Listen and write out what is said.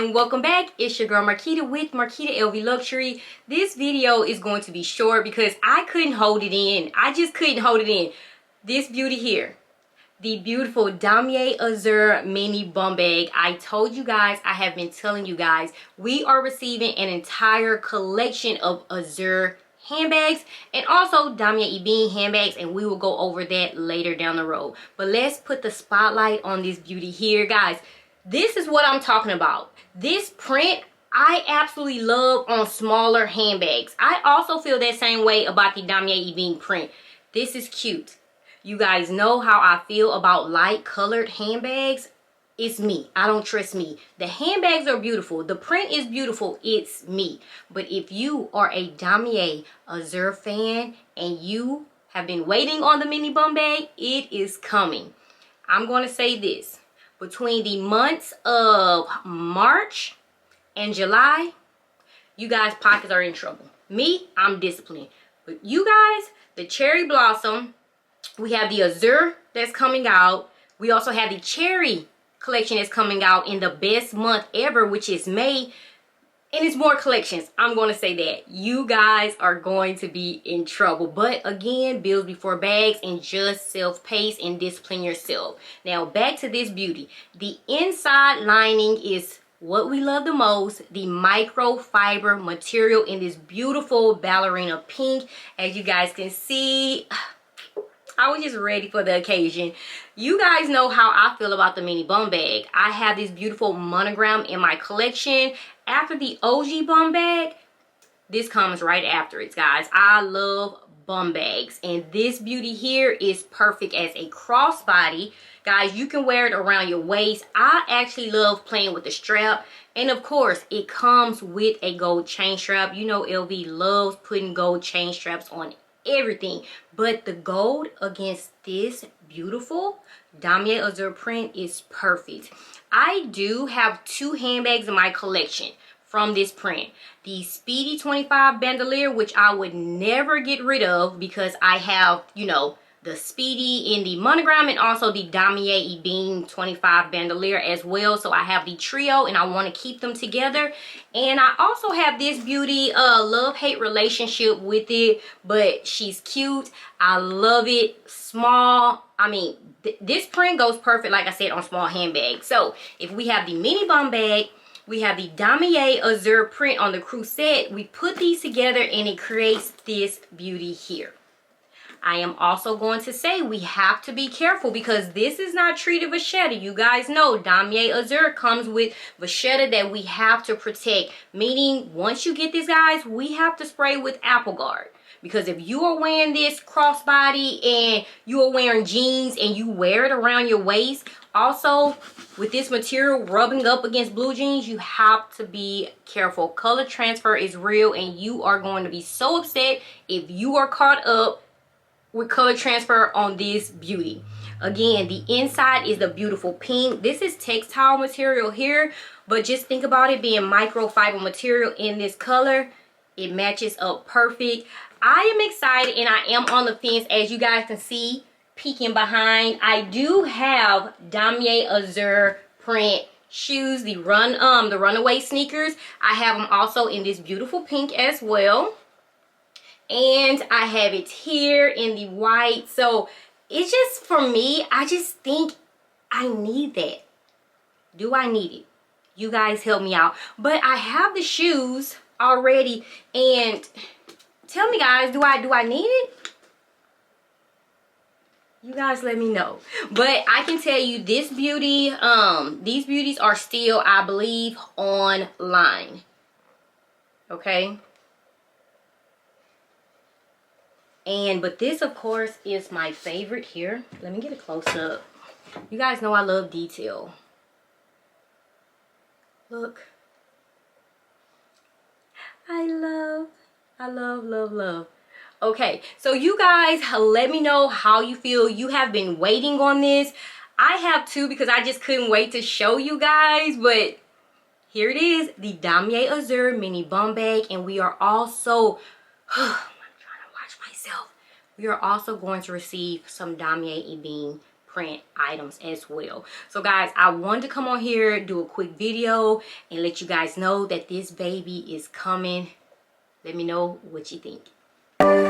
and welcome back. It's your girl Marquita with marquitalvluxury. This video is going to be short because I couldn't hold it in. I just couldn't hold it in. This beauty here, the beautiful Damier Azur Mini Bumbag. I told you guys, I have been telling you guys, we are receiving an entire collection of Azur handbags and also Damier Ebene handbags, and we will go over that later down the road. But let's put the spotlight on this beauty here, guys. This is what I'm talking about. This print I absolutely love on smaller handbags. I also feel that same way about the Damier Ebene print. This is cute. You guys know how I feel about light colored handbags. It's me. I don't trust me. The handbags are beautiful. The print is beautiful. It's me. But if you are a Damier Azur fan and you have been waiting on the mini bum bag, it is coming. I'm going to say this. Between the months of March and July, you guys' pockets are in trouble. Me, I'm disciplined. But you guys, the cherry blossom, we have the Azur that's coming out. We also have the cherry collection that's coming out in the best month ever, which is May. And it's more collections. I'm going to say that. You guys are going to be in trouble. But again, bills before bags, and just self-pace and discipline yourself. Now back to this beauty. The inside lining is what we love the most. The microfiber material in this beautiful ballerina pink. As you guys can see, I was just ready for the occasion. You guys know how I feel about the mini bum bag. I have this beautiful monogram in my collection. After the OG bum bag, this comes right after it, guys. I love bum bags, and this beauty here is perfect as a crossbody. Guys, you can wear it around your waist. I actually love playing with the strap, and of course it comes with a gold chain strap. You know LV loves putting gold chain straps on everything, but the gold against this beautiful Damier Azur print is perfect. I do have two handbags in my collection from this print. The Speedy 25 bandolier, which I would never get rid of because I have, you know, the Speedy in the monogram and also the Damier Ebene 25 bandolier as well. So I have the trio and I want to keep them together. And I also have this beauty, love-hate relationship with it, but she's cute. I love it. Small. I mean, this print goes perfect, like I said, on small handbags. So if we have the mini bum bag, we have the Damier Azur print on the crew set. We put these together and it creates this beauty here. I am also going to say we have to be careful because this is not treated vachetta. You guys know Damier Azur comes with vachetta that we have to protect. Meaning, once you get this, guys, we have to spray with Apple Guard. Because if you are wearing this crossbody and you are wearing jeans and you wear it around your waist, also with this material rubbing up against blue jeans, you have to be careful. Color transfer is real and you are going to be so upset if you are caught up with color transfer on this beauty. Again, the inside is the beautiful pink. This is textile material here, but just think about it being microfiber material in this color. It matches up perfect. I am excited and I am on the fence, as you guys can see peeking behind. I do have Damier Azur print shoes, the runaway sneakers. I have them also in this beautiful pink as well. And I have it here in the white. So it's just, for me, I just think I need that. Do I need it? You guys help me out. But I have the shoes already, and tell me, guys, do I need it? You guys let me know. But I can tell you this beauty, these beauties are still, I believe, online. Okay? But this, of course, is my favorite here. Let me get a close-up. You guys know I love detail. Look. I love. Okay, so you guys let me know how you feel. You have been waiting on this. I have too, because I just couldn't wait to show you guys. But here it is, the Damier Azur Mini Bumbag, and we are also we are also going to receive some Damier Ebene print items as well. So guys, I wanted to come on here, do a quick video and let you guys know that this baby is coming. Let me know what you think.